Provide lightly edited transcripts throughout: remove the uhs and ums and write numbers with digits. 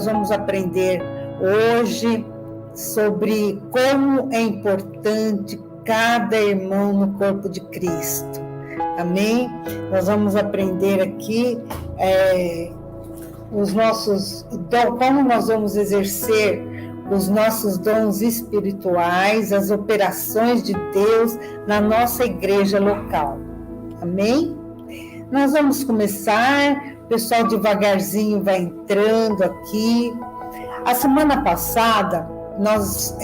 nós vamos aprender hoje sobre como é importante cada irmão no corpo de Cristo. Amém? Nós vamos aprender aqui como nós vamos exercer os nossos dons espirituais, as operações de Deus na nossa igreja local. Amém? Nós vamos começar, o pessoal devagarzinho vai entrando aqui. A semana passada, nós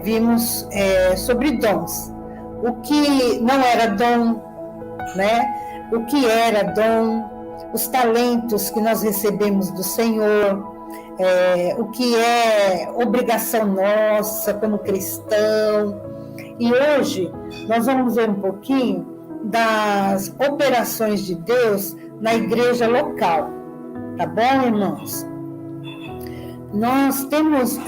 vimos sobre dons. O que não era dom, né? O que era dom, os talentos que nós recebemos do Senhor, o que é obrigação nossa como cristão. E hoje nós vamos ver um pouquinho das operações de Deus na igreja local. Tá bom, irmãos? Nós temos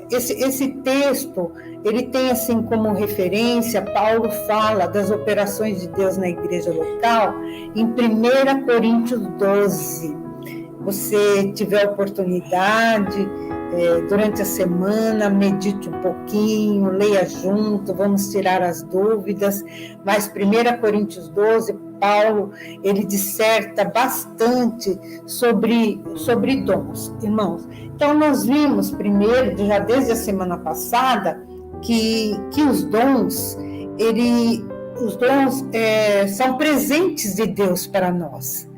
esse texto, ele tem assim como referência, Paulo fala das operações de Deus na igreja local em 1 Coríntios 12. Você tiver oportunidade, durante a semana, medite um pouquinho, leia junto, vamos tirar as dúvidas, mas 1 Coríntios 12, Paulo, ele disserta bastante sobre dons, irmãos. Então, nós vimos primeiro, já desde a semana passada, que os dons são presentes de Deus para nós.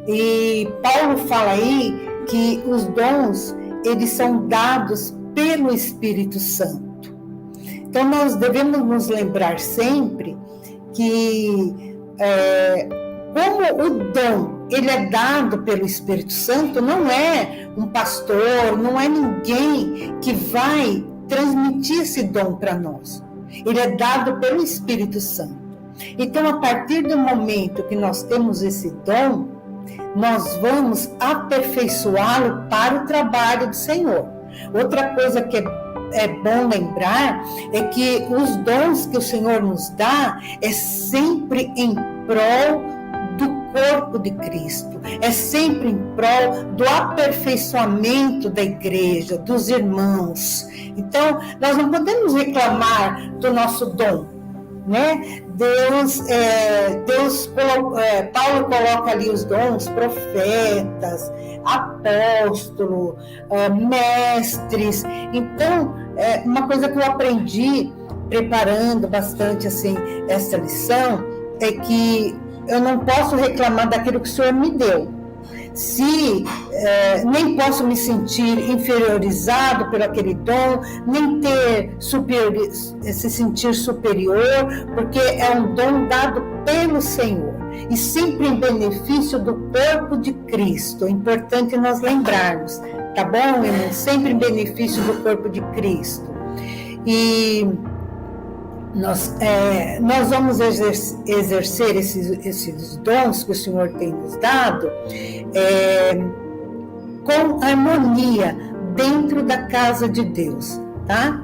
E Paulo fala aí que os dons, eles são dados pelo Espírito Santo. Então, nós devemos nos lembrar sempre que como o dom, ele é dado pelo Espírito Santo, não é um pastor, não é ninguém que vai transmitir esse dom para nós. Ele é dado pelo Espírito Santo. Então, a partir do momento que nós temos esse dom, nós vamos aperfeiçoá-lo para o trabalho do Senhor. Outra coisa que é bom lembrar é que os dons que o Senhor nos dá é sempre em prol do corpo de Cristo, é sempre em prol do aperfeiçoamento da igreja, dos irmãos. Então, nós não podemos reclamar do nosso dom, né? Paulo coloca ali os dons, profetas, apóstolo, mestres. Então, uma coisa que eu aprendi preparando bastante assim essa lição é que eu não posso reclamar daquilo que o Senhor me deu. Nem posso me sentir inferiorizado por aquele dom, nem se sentir superior, porque é um dom dado pelo Senhor e sempre em benefício do corpo de Cristo. É importante nós lembrarmos, tá bom, irmão? Sempre em benefício do corpo de Cristo. E nós vamos exercer esses dons que o Senhor tem nos dado com harmonia dentro da casa de Deus, tá?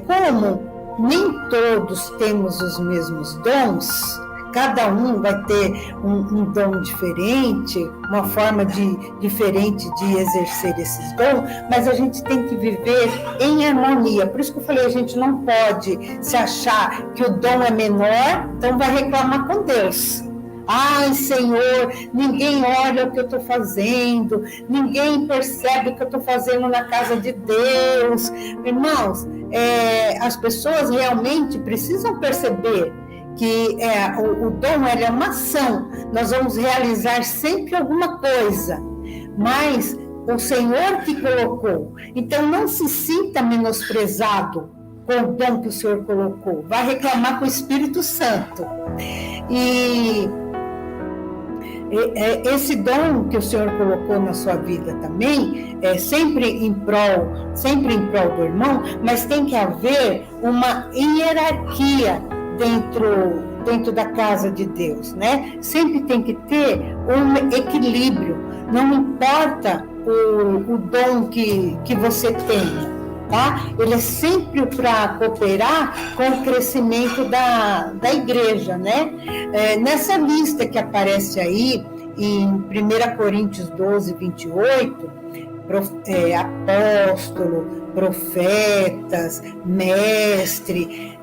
Como nem todos temos os mesmos dons, cada um vai ter um dom diferente, uma forma diferente de exercer esses dons, mas a gente tem que viver em harmonia. Por isso que eu falei, a gente não pode se achar que o dom é menor, então vai reclamar com Deus. Ai, Senhor, ninguém olha o que eu estou fazendo, ninguém percebe o que eu estou fazendo na casa de Deus. Irmãos, as pessoas realmente precisam perceber que o dom é uma ação, nós vamos realizar sempre alguma coisa, mas o Senhor que colocou. Então não se sinta menosprezado com o dom que o Senhor colocou, vai reclamar com o Espírito Santo. E esse dom que o Senhor colocou na sua vida também é sempre em prol do irmão, mas tem que haver uma hierarquia dentro da casa de Deus, né? Sempre tem que ter um equilíbrio, não importa o dom que você tenha, tá? Ele é sempre para cooperar com o crescimento da igreja, né? Nessa lista que aparece aí, em 1 Coríntios 12, 28, apóstolo, profetas, mestre.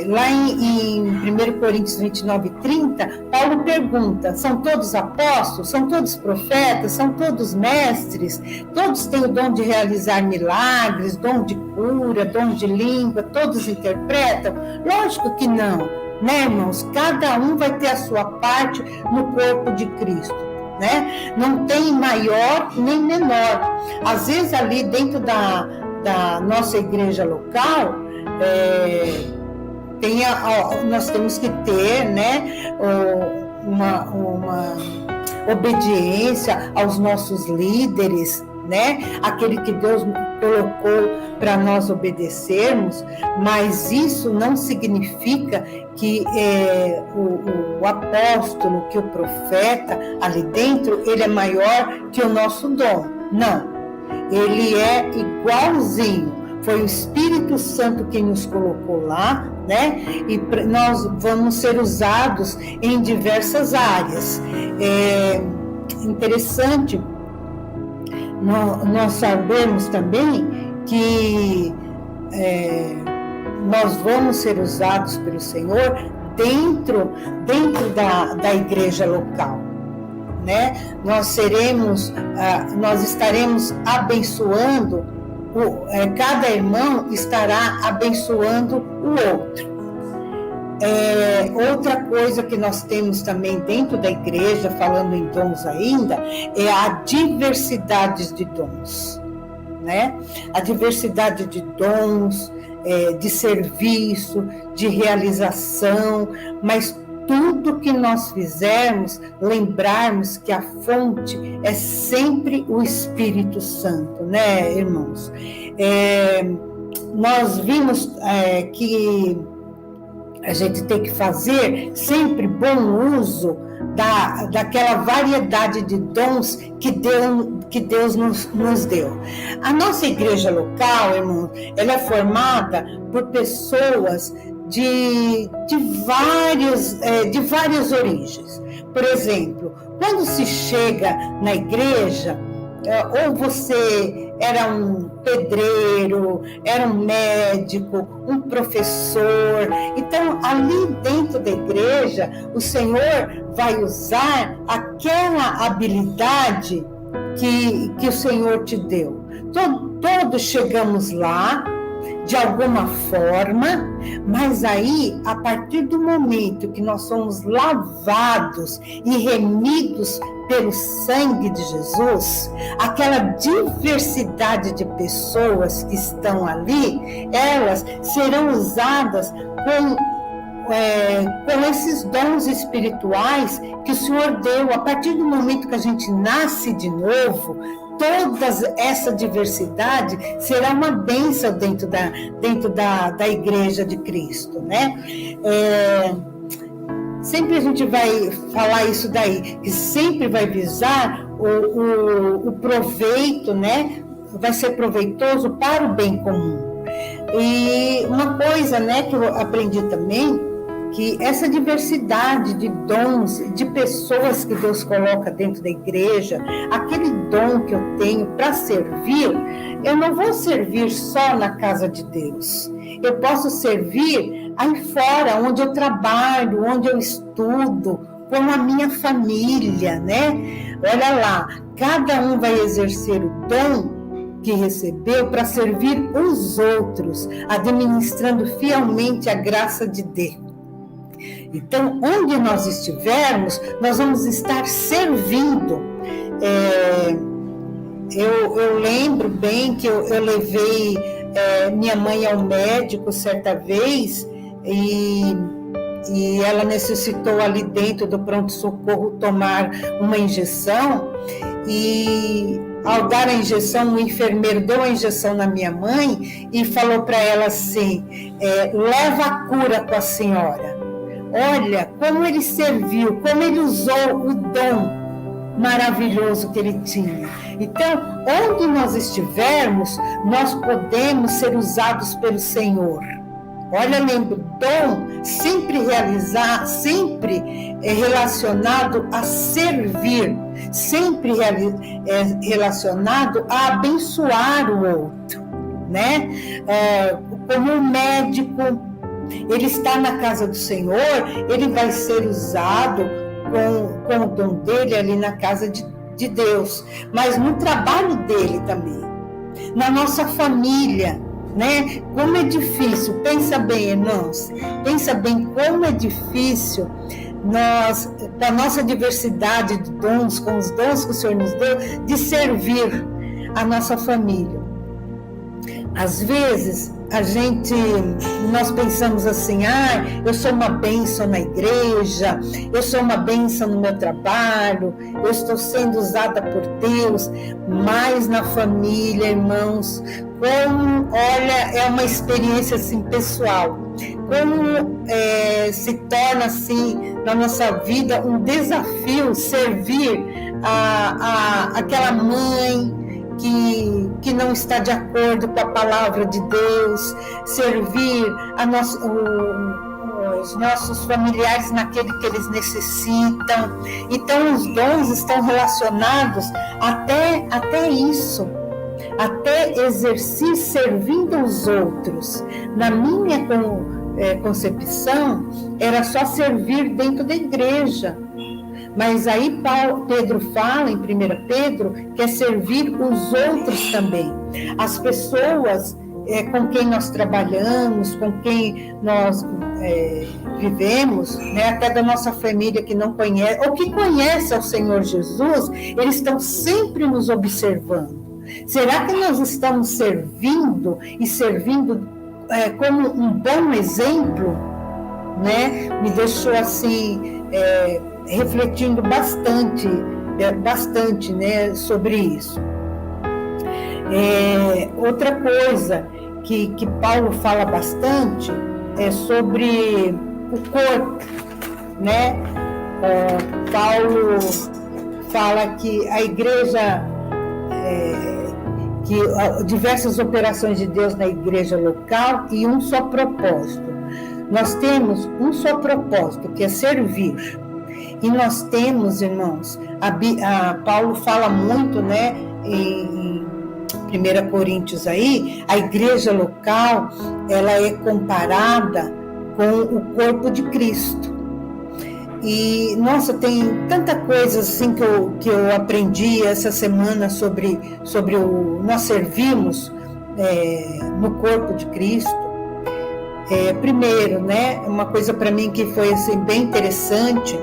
Lá em 1 Coríntios 29:30, Paulo pergunta: são todos apóstolos? São todos profetas? São todos mestres? Todos têm o dom de realizar milagres, dom de cura, dom de língua? Todos interpretam? Lógico que não, né, irmãos? Cada um vai ter a sua parte no corpo de Cristo, né? Não tem maior nem menor. Às vezes ali dentro da nossa igreja local, nós temos que ter, né, uma obediência aos nossos líderes, né, aquele que Deus colocou para nós obedecermos, mas isso não significa que o apóstolo, que o profeta ali dentro, ele é maior que o nosso dom. Não, ele é igualzinho. Foi o Espírito Santo quem nos colocou lá, né? E nós vamos ser usados em diversas áreas. É interessante nós sabemos também que nós vamos ser usados pelo Senhor dentro da igreja local, né? Nós estaremos abençoando, cada irmão estará abençoando o outro. Outra coisa que nós temos também dentro da igreja, falando em dons ainda, é a diversidade de dons, né? A diversidade de dons, de serviço, de realização, mas tudo que nós fizermos, lembrarmos que a fonte é sempre o Espírito Santo, né, irmãos? Nós vimos que a gente tem que fazer sempre bom uso daquela variedade de dons que Deus nos deu. A nossa igreja local, irmão, ela é formada por pessoas de várias origens. Por exemplo, quando se chega na igreja, ou você era um pedreiro, era um médico, um professor. Então, ali dentro da igreja, o Senhor vai usar aquela habilidade que o Senhor te deu. Todos chegamos lá, de alguma forma, mas aí, a partir do momento que nós somos lavados e remidos pelo sangue de Jesus, aquela diversidade de pessoas que estão ali, elas serão usadas com esses dons espirituais que o Senhor deu. A partir do momento que a gente nasce de novo, toda essa diversidade será uma bênção dentro da igreja de Cristo, né? Sempre a gente vai falar isso daí, que sempre vai visar o proveito, né? Vai ser proveitoso para o bem comum. E uma coisa, né, que eu aprendi também, que essa diversidade de dons, de pessoas que Deus coloca dentro da igreja, aquele dom que eu tenho para servir, eu não vou servir só na casa de Deus. Eu posso servir aí fora, onde eu trabalho, onde eu estudo, com a minha família, né? Olha lá, cada um vai exercer o dom que recebeu para servir os outros, administrando fielmente a graça de Deus. Então, onde nós estivermos, nós vamos estar servindo. Eu lembro bem que eu levei minha mãe ao médico certa vez e ela necessitou ali dentro do pronto-socorro tomar uma injeção, e ao dar a injeção, o enfermeiro deu a injeção na minha mãe e falou para ela assim: leva a cura com a senhora. Olha como ele serviu, como ele usou o dom maravilhoso que ele tinha. Então, onde nós estivermos, nós podemos ser usados pelo Senhor, Olha, lembra, dom sempre relacionado a servir, sempre relacionado a abençoar o outro, né? Como um médico, ele está na casa do Senhor, ele vai ser usado com o dom dele ali na casa de Deus, mas no trabalho dele também, na nossa família, né? Como é difícil, pensa bem, irmãos, pensa bem como é difícil nós, com a nossa diversidade de dons, com os dons que o Senhor nos deu, de servir a nossa família. Às vezes, nós pensamos assim, eu sou uma bênção na igreja, eu sou uma bênção no meu trabalho, eu estou sendo usada por Deus, mas na família, irmãos, olha, é uma experiência assim, pessoal, como se torna assim, na nossa vida, um desafio servir aquela mãe, que não está de acordo com a palavra de Deus, servir os nossos familiares naquele que eles necessitam. Então, os dons estão relacionados até isso, até exercer servindo os outros. Na minha concepção, era só servir dentro da igreja. Mas aí Pedro fala, em 1 Pedro, que é servir os outros também. As pessoas com quem nós trabalhamos, com quem nós vivemos, né, até da nossa família que não conhece, ou que conhece ao Senhor Jesus, eles estão sempre nos observando. Será que nós estamos servindo como um bom exemplo? Né? Me deixou assim... refletindo bastante, né, sobre isso. Outra coisa que Paulo fala bastante é sobre o corpo, né? Paulo fala que a igreja, que diversas operações de Deus na igreja local e um só propósito. Nós temos um só propósito, que é servir. E nós temos, irmãos, Paulo fala muito, né, em 1 Coríntios aí, a igreja local, ela é comparada com o corpo de Cristo. E, nossa, tem tanta coisa assim que eu aprendi essa semana sobre nós servimos no corpo de Cristo. Primeiro, né, uma coisa para mim que foi assim, bem interessante,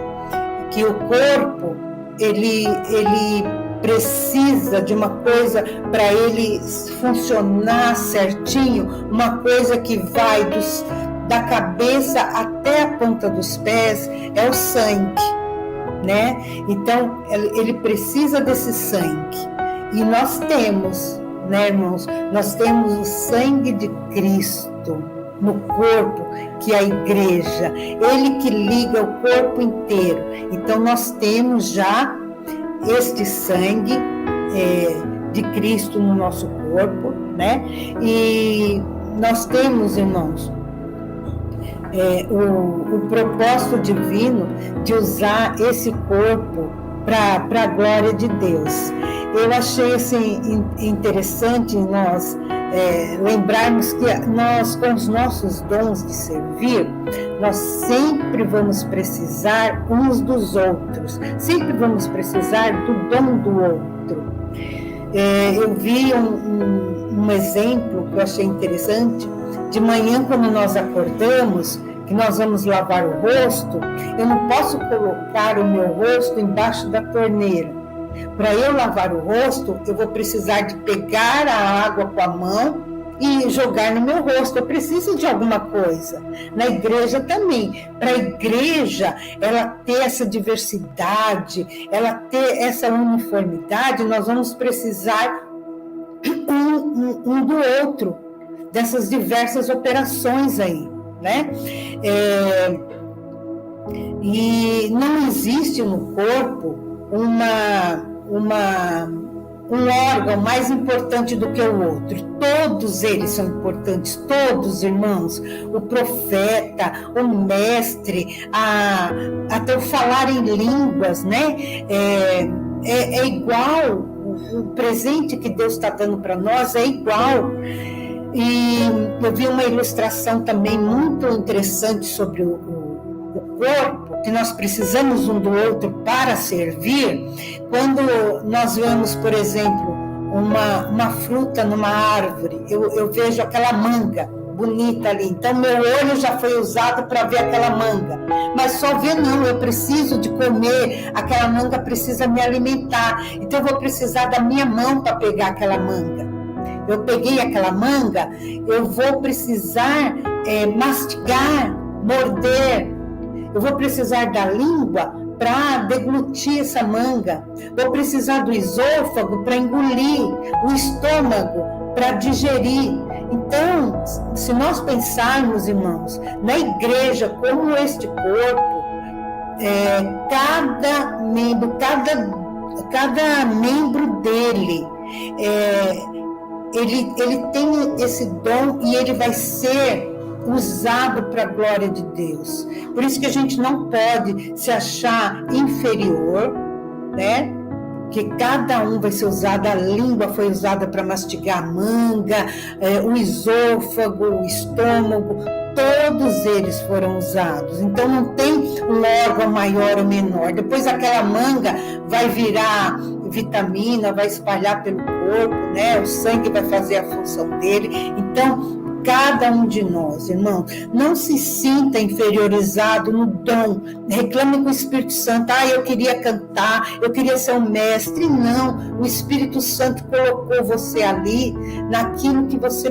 que o corpo, ele precisa de uma coisa para ele funcionar certinho, uma coisa que vai da cabeça até a ponta dos pés, é o sangue, né? Então, ele precisa desse sangue. E nós temos, né, irmãos? Nós temos o sangue de Cristo no corpo, que é a igreja, ele que liga o corpo inteiro. Então nós temos já este sangue de Cristo no nosso corpo, né? E nós temos, irmãos, o propósito divino de usar esse corpo para a glória de Deus. Eu achei assim interessante nós lembrarmos que nós, com os nossos dons de servir, nós sempre vamos precisar uns dos outros, sempre vamos precisar do dom do outro. Eu vi um exemplo que eu achei interessante. De manhã, quando nós acordamos, que nós vamos lavar o rosto, eu não posso colocar o meu rosto embaixo da torneira. Para eu lavar o rosto, eu vou precisar de pegar a água com a mão e jogar no meu rosto. Eu preciso de alguma coisa. Na igreja também. Para a igreja, ela ter essa diversidade, ela ter essa uniformidade, nós vamos precisar um do outro, dessas diversas operações aí, né? E não existe no corpo um órgão mais importante do que o outro. Todos eles são importantes, todos, irmãos. O profeta, o mestre, até o falar em línguas, né? É igual, o presente que Deus está dando para nós é igual. E eu vi uma ilustração também muito interessante sobre o corpo, que nós precisamos um do outro para servir. Quando nós vemos, por exemplo, uma fruta numa árvore, eu vejo aquela manga bonita ali, então meu olho já foi usado para ver aquela manga, mas só ver não, eu preciso de comer, aquela manga precisa me alimentar, então eu vou precisar da minha mão para pegar aquela manga. Eu peguei aquela manga, eu vou precisar mastigar, morder, eu vou precisar da língua para deglutir essa manga, vou precisar do esôfago para engolir, o estômago para digerir. Então, se nós pensarmos, irmãos, na igreja como este corpo, cada membro dele, ele tem esse dom e ele vai ser usado para a glória de Deus. Por isso que a gente não pode se achar inferior, né? Que cada um vai ser usado, a língua foi usada para mastigar a manga, o esôfago, o estômago, todos eles foram usados. Então não tem um órgão maior ou menor. Depois aquela manga vai virar vitamina, vai espalhar pelo corpo, né? O sangue vai fazer a função dele. Então, cada um de nós, irmão, não se sinta inferiorizado no dom. Reclame com o Espírito Santo. Eu queria cantar, eu queria ser um mestre. Não, o Espírito Santo colocou você ali naquilo que você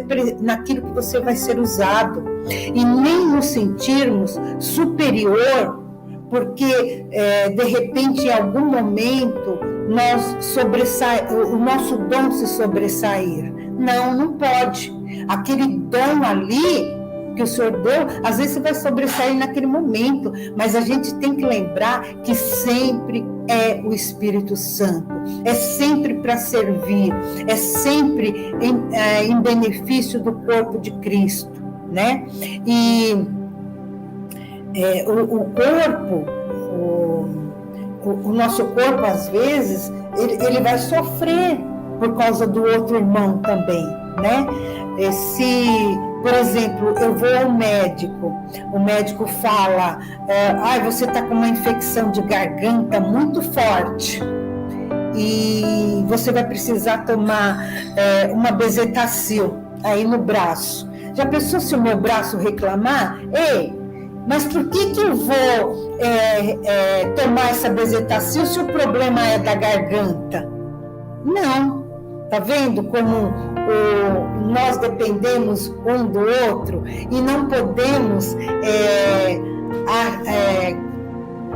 vai ser usado. E nem nos sentirmos superior, porque de repente em algum momento o nosso dom se sobressair. Não pode. Aquele dom ali que o Senhor deu, às vezes você vai sobressair naquele momento, mas a gente tem que lembrar que sempre é o Espírito Santo, é sempre para servir, é sempre em benefício do corpo de Cristo, né? E o nosso corpo, às vezes, ele vai sofrer por causa do outro irmão também, né? Se, por exemplo, eu vou ao médico, o médico fala, você está com uma infecção de garganta muito forte e você vai precisar tomar uma bezetacil aí no braço. Já pensou se o meu braço reclamar? Ei, mas por que eu vou tomar essa bezetacil se o problema é da garganta? Não. Tá vendo como nós dependemos um do outro e não podemos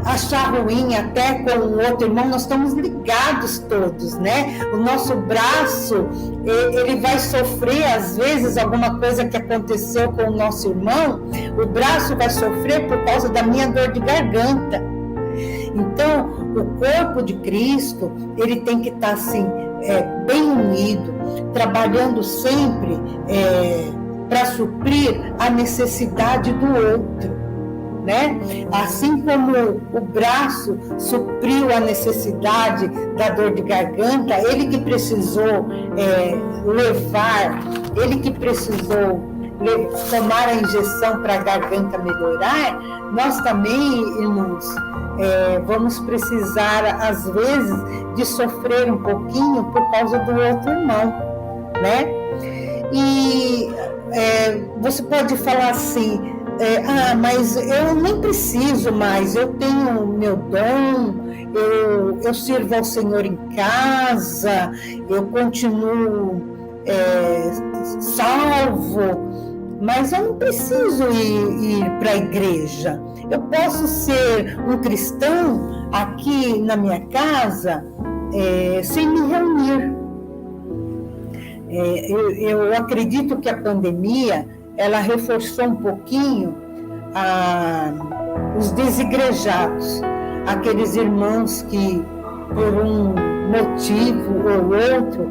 achar ruim até com o outro irmão? Nós estamos ligados todos, né? O nosso braço, ele vai sofrer às vezes alguma coisa que aconteceu com o nosso irmão, o braço vai sofrer por causa da minha dor de garganta. Então, o corpo de Cristo, ele tem que estar assim, bem unido, trabalhando sempre para suprir a necessidade do outro, né? Assim como o braço supriu a necessidade da dor de garganta, ele que precisou ele que precisou tomar a injeção para a garganta melhorar, nós também, irmãos, vamos precisar, às vezes, de sofrer um pouquinho por causa do outro irmão, né? E você pode falar assim, mas eu nem preciso mais, eu tenho o meu dom, eu sirvo ao Senhor em casa, eu continuo salvo, mas eu não preciso ir para a igreja. Eu posso ser um cristão aqui na minha casa sem me reunir. Eu acredito que a pandemia ela reforçou um pouquinho os desigrejados, aqueles irmãos que por um motivo ou outro,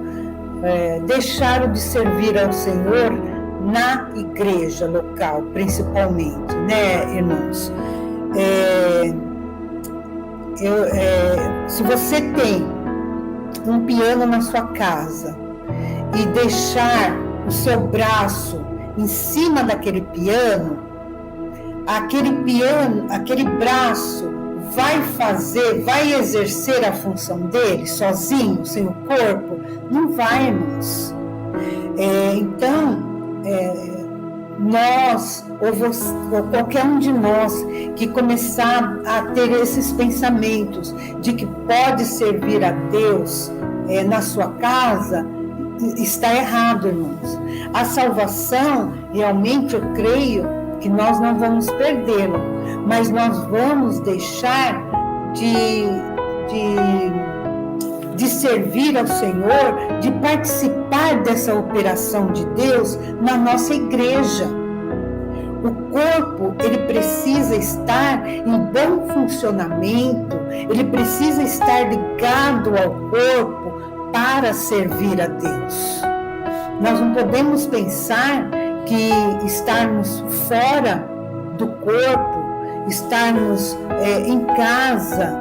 deixaram de servir ao Senhor na igreja local, principalmente, né, irmãos? Se você tem um piano na sua casa e deixar o seu braço em cima daquele piano, aquele braço vai exercer a função dele sozinho, sem o corpo? Não vai, irmãos. Então, nós, ou qualquer um de nós que começar a ter esses pensamentos de que pode servir a Deus na sua casa, está errado, irmãos. A salvação, realmente, eu creio que nós não vamos perdê-la, mas nós vamos deixar de servir ao Senhor, de participar dessa operação de Deus na nossa igreja. O corpo, ele precisa estar em bom funcionamento, ele precisa estar ligado ao corpo para servir a Deus. Nós não podemos pensar que estarmos fora do corpo, estarmos em casa,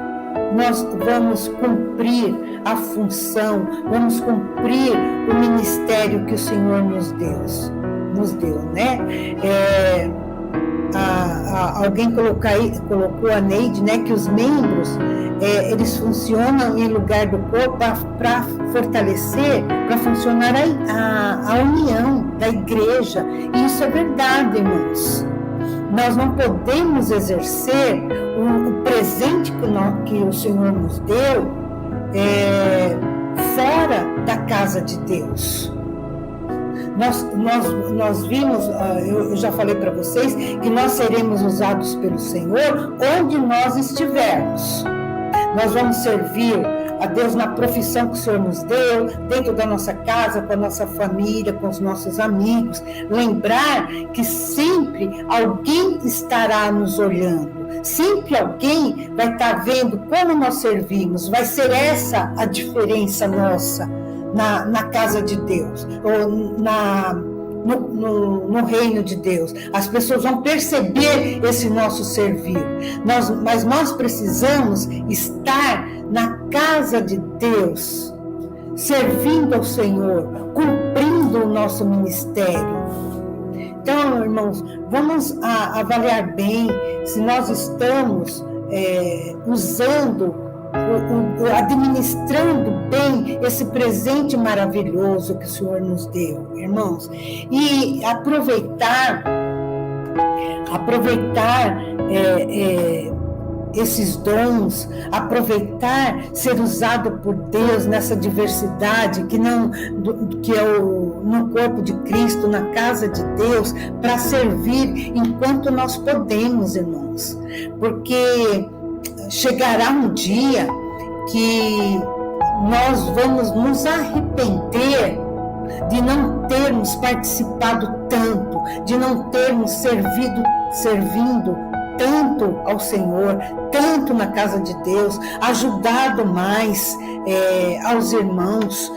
nós vamos cumprir a função, vamos cumprir o ministério que o Senhor nos deu, né? Alguém colocou a Neide, né, que os membros eles funcionam em lugar do corpo para fortalecer, para funcionar a união da igreja. E isso é verdade, irmãos. Nós não podemos exercer o presente que o Senhor nos deu fora da casa de Deus. Nós vimos, eu já falei para vocês, que nós seremos usados pelo Senhor onde nós estivermos. Nós vamos servir a Deus na profissão que o Senhor nos deu, dentro da nossa casa, com a nossa família, com os nossos amigos. Lembrar que sempre alguém estará nos olhando, sempre alguém vai estar vendo como nós servimos. Vai ser essa a diferença nossa na casa de Deus, ou no reino de Deus. As pessoas vão perceber esse nosso servir. Mas nós precisamos estar na casa de Deus, servindo ao Senhor, cumprindo o nosso ministério. Então, irmãos, vamos avaliar bem se nós estamos administrando bem esse presente maravilhoso que o Senhor nos deu, irmãos. E aproveitar esses dons, aproveitar ser usado por Deus nessa diversidade que é no corpo de Cristo, na casa de Deus, para servir enquanto nós podemos, irmãos. Porque chegará um dia que nós vamos nos arrepender de não termos participado tanto, de não termos servindo tanto ao Senhor, tanto na casa de Deus, ajudado mais aos irmãos.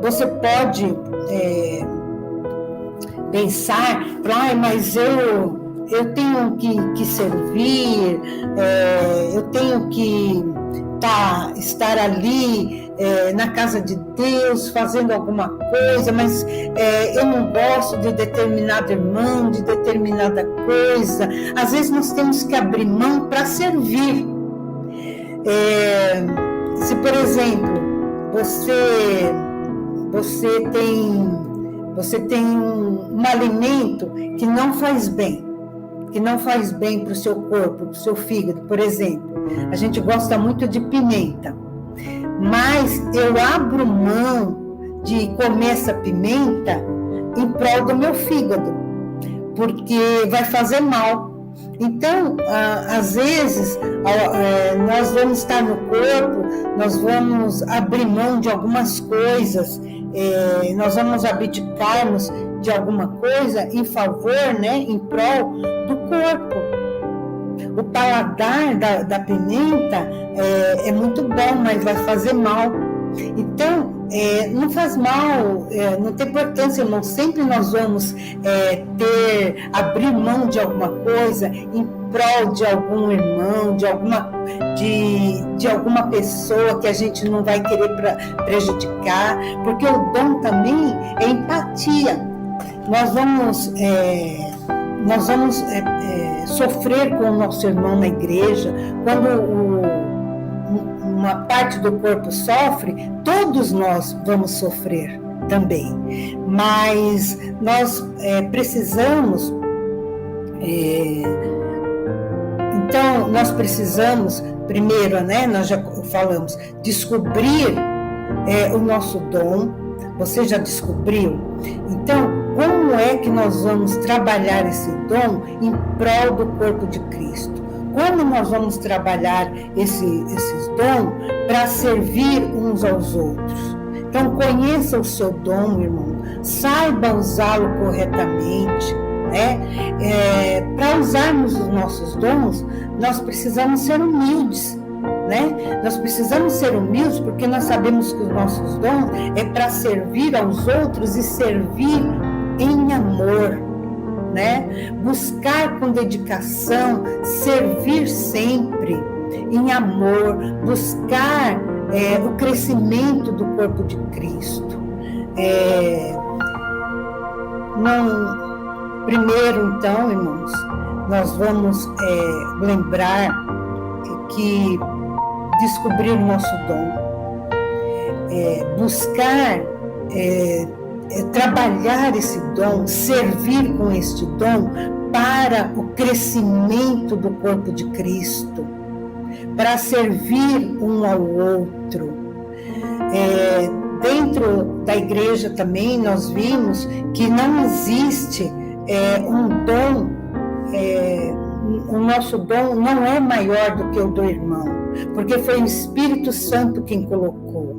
Você pode pensar, mas eu tenho que servir, eu tenho que estar ali na casa de Deus fazendo alguma coisa, mas eu não gosto de determinado irmão, de determinada coisa. Às vezes nós temos que abrir mão para servir. Se, por exemplo, você tem um alimento que não faz bem para o seu corpo, para o seu fígado, por exemplo. A gente gosta muito de pimenta, mas eu abro mão de comer essa pimenta em prol do meu fígado, porque vai fazer mal. Então, às vezes, nós vamos estar no corpo, nós vamos abrir mão de algumas coisas, nós vamos abdicarmos de alguma coisa em favor, né, em prol do corpo. O paladar da pimenta é muito bom, mas vai fazer mal. Então, não faz mal, não tem importância, irmão. Sempre nós vamos abrir mão de alguma coisa em prol de algum irmão, de alguma pessoa que a gente não vai querer prejudicar, porque o dom também é empatia. Nós vamos sofrer com o nosso irmão na igreja. Quando uma parte do corpo sofre, todos nós vamos sofrer também. Mas nós precisamos, então nós precisamos, primeiro, né, nós já falamos, descobrir o nosso dom. Você já descobriu? Então, como é que nós vamos trabalhar esse dom em prol do corpo de Cristo? Como nós vamos trabalhar esses dons para servir uns aos outros? Então, conheça o seu dom, irmão. Saiba usá-lo corretamente, né? Para usarmos os nossos dons, nós precisamos ser humildes, né? Nós precisamos ser humildes porque nós sabemos que os nossos dons é para servir aos outros e servir em amor, né? Buscar com dedicação, servir sempre em amor, buscar o crescimento do corpo de Cristo. Primeiro, então, irmãos, nós vamos lembrar que descobrir o nosso dom, buscar trabalhar esse dom, servir com este dom para o crescimento do corpo de Cristo, para servir um ao outro. Dentro da igreja também nós vimos que não existe um dom, o nosso dom não é maior do que o do irmão, porque foi o Espírito Santo quem colocou.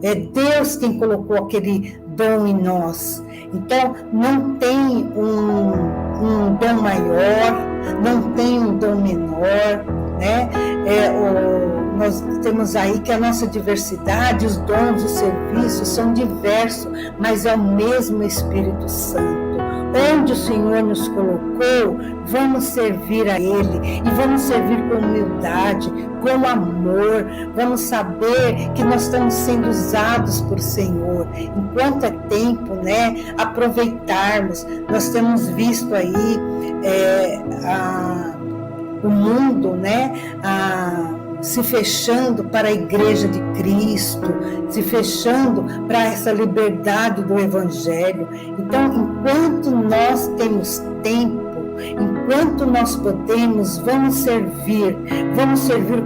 É Deus quem colocou aquele dom em nós. Então, não tem um dom maior, não tem um dom menor, né? Nós temos aí que a nossa diversidade, os dons, os serviços são diversos, mas é o mesmo Espírito Santo. Onde o Senhor nos colocou, vamos servir a Ele, e vamos servir com humildade, com amor, vamos saber que nós estamos sendo usados por Senhor, enquanto é tempo, né, aproveitarmos. Nós temos visto aí o mundo, né, se fechando para a igreja de Cristo, se fechando para essa liberdade do Evangelho. Então, enquanto nós temos tempo, enquanto nós podemos, vamos servir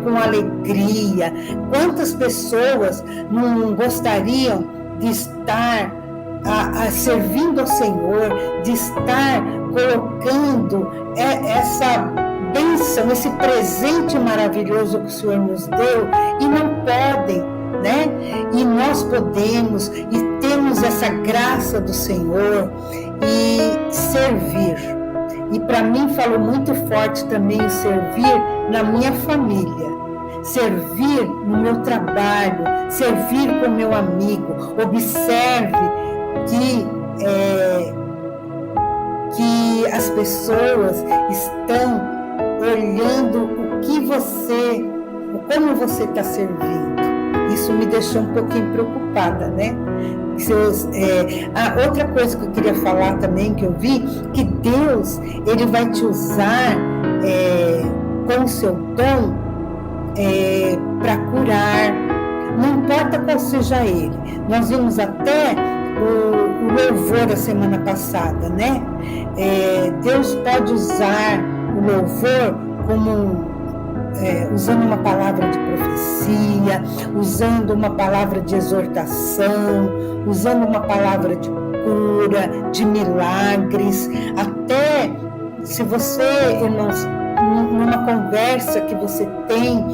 com alegria. Quantas pessoas não gostariam de estar servindo ao Senhor, de estar colocando essa bênção, esse presente maravilhoso que o Senhor nos deu, e não podem, né? E nós podemos, e temos essa graça do Senhor, e servir. E para mim falou muito forte também o servir na minha família, servir no meu trabalho, servir com meu amigo. Observe que as pessoas estão olhando como você está servindo. Isso me deixou um pouquinho preocupada, né? Outra coisa que eu queria falar também, que eu vi, que Deus, Ele vai te usar com o seu dom para curar, não importa qual seja ele. Nós vimos até o louvor da semana passada, né? Deus pode usar o louvor como usando uma palavra de profecia, usando uma palavra de exortação, usando uma palavra de cura, de milagres. Até se você, irmãos, numa conversa que você tem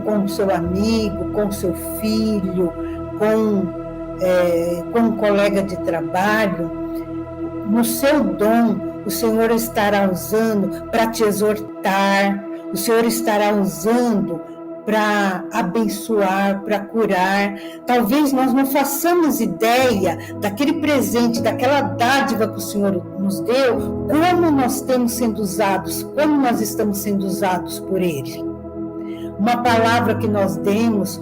com o seu amigo, com o seu filho, com um colega de trabalho, no seu dom, o Senhor estará usando para te exortar, o Senhor estará usando para abençoar, para curar. Talvez nós não façamos ideia daquele presente, daquela dádiva que o Senhor nos deu, como nós estamos sendo usados, como nós estamos sendo usados por Ele. Uma palavra que nós demos,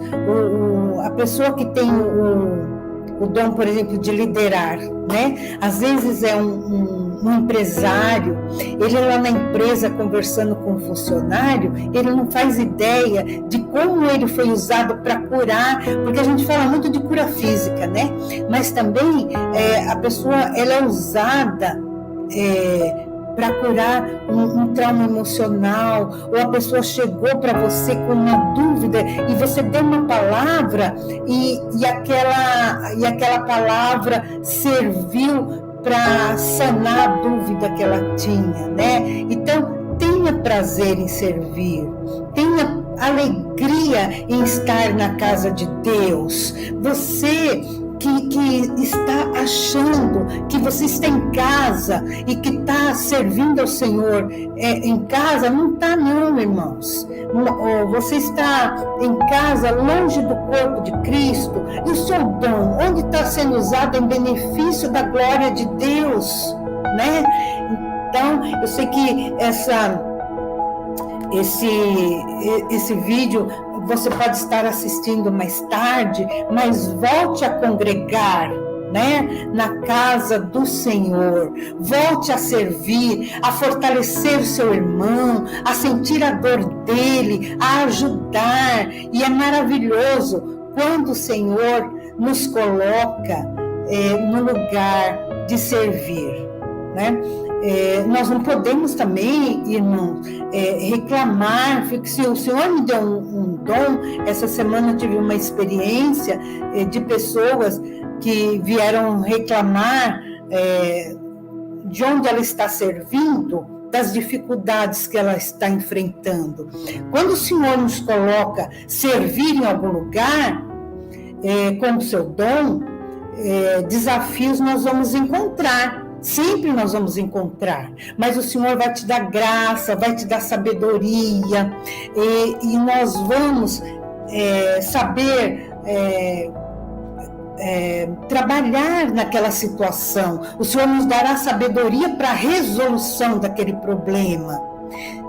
a pessoa que tem o dom, por exemplo, de liderar, né? Às vezes é um empresário, ele lá na empresa conversando com um funcionário, ele não faz ideia de como ele foi usado para curar, porque a gente fala muito de cura física, né? Mas também a pessoa ela é usada para curar um trauma emocional, ou a pessoa chegou para você com uma dúvida e você deu uma palavra e aquela palavra serviu para sanar a dúvida que ela tinha, né? Então, tenha prazer em servir, tenha alegria em estar na casa de Deus. Você que está achando que você está em casa e que está servindo ao Senhor em casa, não está não, irmãos. Você está em casa, longe do corpo de Cristo, e o seu dom, onde está sendo usado em benefício da glória de Deus, né? Então, eu sei que esse vídeo você pode estar assistindo mais tarde, mas volte a congregar, né, na casa do Senhor, volte a servir, a fortalecer o seu irmão, a sentir a dor dele, a ajudar, e é maravilhoso quando o Senhor nos coloca no lugar de servir, né? Nós não podemos também, irmãos, reclamar, porque se o Senhor me deu um dom, essa semana eu tive uma experiência de pessoas que vieram reclamar de onde ela está servindo, das dificuldades que ela está enfrentando. Quando o Senhor nos coloca servir em algum lugar, com o seu dom, desafios nós vamos encontrar. Sempre nós vamos encontrar, mas o Senhor vai te dar graça, vai te dar sabedoria, e nós vamos saber trabalhar naquela situação. O Senhor nos dará sabedoria para a resolução daquele problema.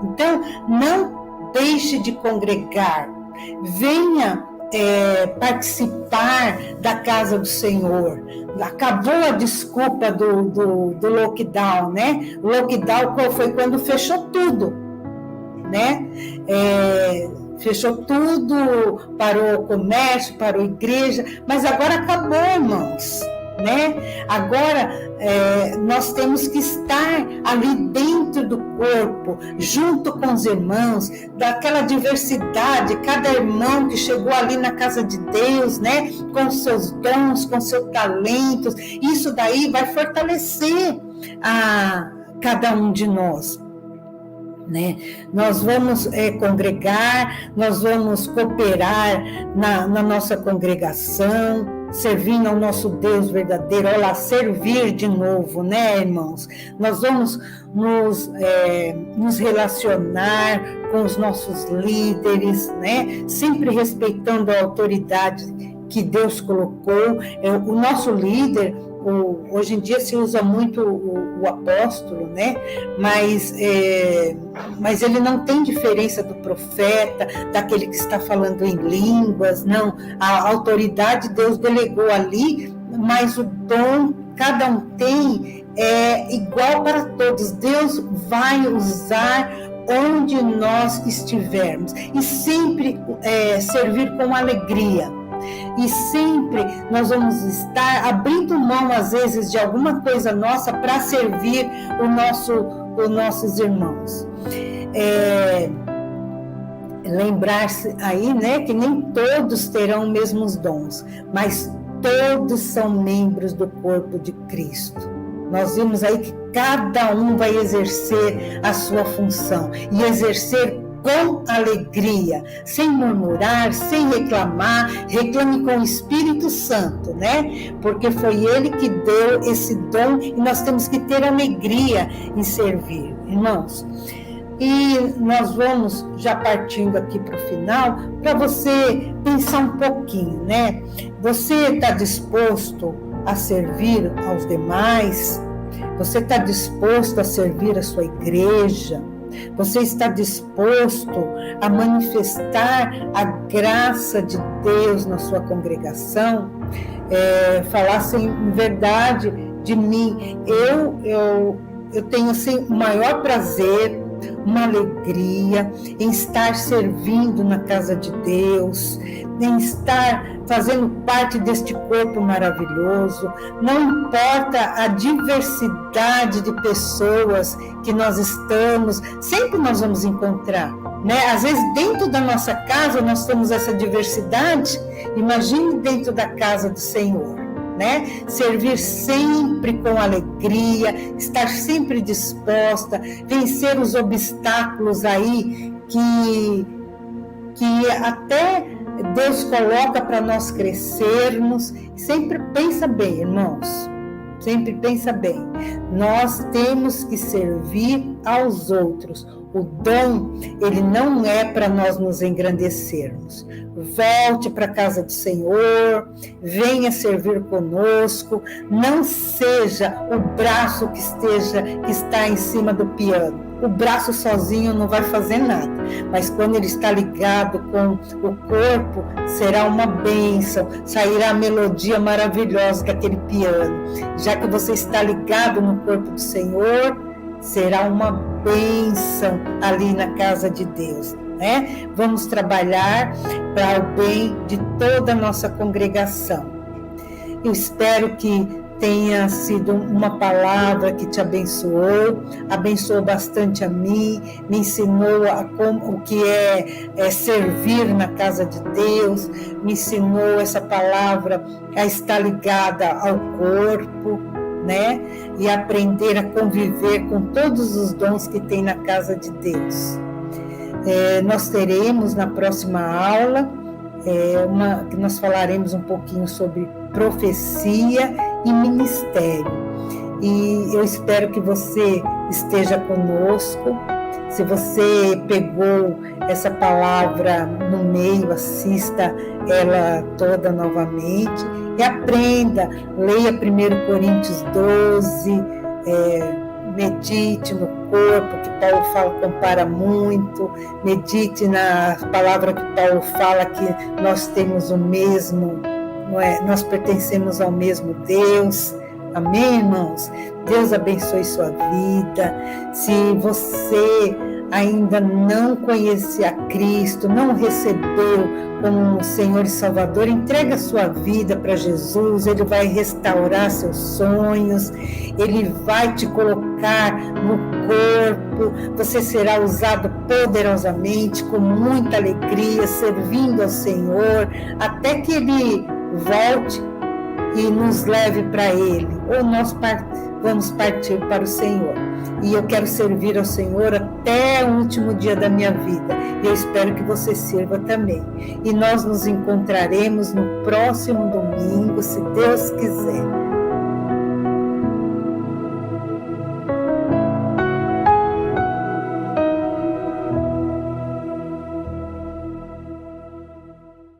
Então, não deixe de congregar, venha participar da casa do Senhor. Acabou a desculpa do lockdown, né? O lockdown foi quando fechou tudo, né? Fechou tudo, parou o comércio, parou a igreja, mas agora acabou, irmãos, né? Agora nós temos que estar ali dentro do corpo, junto com os irmãos, daquela diversidade, cada irmão que chegou ali na casa de Deus, né? Com seus dons, com seus talentos, isso daí vai fortalecer a cada um de nós, né? Nós vamos congregar, nós vamos cooperar na nossa congregação, servindo ao nosso Deus verdadeiro. Olha lá, servir de novo, né, irmãos? Nós vamos nos relacionar com os nossos líderes, né? Sempre respeitando a autoridade que Deus colocou. O nosso líder, hoje em dia se usa muito o apóstolo, né? Mas ele não tem diferença do profeta, daquele que está falando em línguas, não. A autoridade Deus delegou ali, mas o dom cada um tem igual para todos. Deus vai usar onde nós estivermos, e sempre servir com alegria. E sempre nós vamos estar abrindo mão, às vezes, de alguma coisa nossa para servir os nossos irmãos. Lembrar-se aí, né, que nem todos terão os mesmos dons, mas todos são membros do corpo de Cristo. Nós vimos aí que cada um vai exercer a sua função, e exercer com alegria, sem murmurar, sem reclamar. Reclame com o Espírito Santo, né? Porque foi Ele que deu esse dom, e nós temos que ter alegria em servir. Irmãos, E nós vamos já partindo aqui para o final, para você pensar um pouquinho, né? Você está disposto a servir aos demais? Você está disposto a servir a sua igreja? Você está disposto a manifestar a graça de Deus na sua congregação? Falassem em verdade de mim. Eu tenho assim, o maior prazer, uma alegria em estar servindo na casa de Deus, em estar fazendo parte deste corpo maravilhoso. Não importa a diversidade de pessoas que nós estamos, sempre nós vamos encontrar, né? Às vezes dentro da nossa casa nós temos essa diversidade, imagine dentro da casa do Senhor. Né? Servir sempre com alegria, estar sempre disposta, vencer os obstáculos aí que até Deus coloca para nós crescermos. Sempre pensa bem, irmãos, sempre pensa bem. Nós temos que servir aos outros. O dom, ele não é para nós nos engrandecermos. Volte para a casa do Senhor, venha servir conosco, não seja o braço que está em cima do piano. O braço sozinho não vai fazer nada, mas quando ele está ligado com o corpo, será uma bênção, sairá a melodia maravilhosa daquele piano. Já que você está ligado no corpo do Senhor, será uma bênção ali na casa de Deus, né? Vamos trabalhar para o bem de toda a nossa congregação. Eu espero que tenha sido uma palavra que te abençoou bastante a mim, me ensinou o que é servir na casa de Deus, me ensinou essa palavra a estar ligada ao corpo, né? E aprender a conviver com todos os dons que tem na casa de Deus. Nós teremos na próxima aula que nós falaremos um pouquinho sobre profecia e ministério. E eu espero que você esteja conosco. Se você pegou essa palavra no meio, assista ela toda novamente e aprenda. Leia 1 Coríntios 12, medite no corpo, que Paulo fala, compara muito, medite na palavra que Paulo fala, que nós temos o mesmo, nós pertencemos ao mesmo Deus. Amém, irmãos? Deus abençoe sua vida. Se você ainda não conhece a Cristo, não recebeu como Senhor e Salvador, entrega a sua vida para Jesus. Ele vai restaurar seus sonhos, Ele vai te colocar no corpo, você será usado poderosamente, com muita alegria, servindo ao Senhor, até que Ele volte e nos leve para Ele, ou nós vamos partir para o Senhor. E eu quero servir ao Senhor até o último dia da minha vida. E eu espero que você sirva também. E nós nos encontraremos no próximo domingo, se Deus quiser.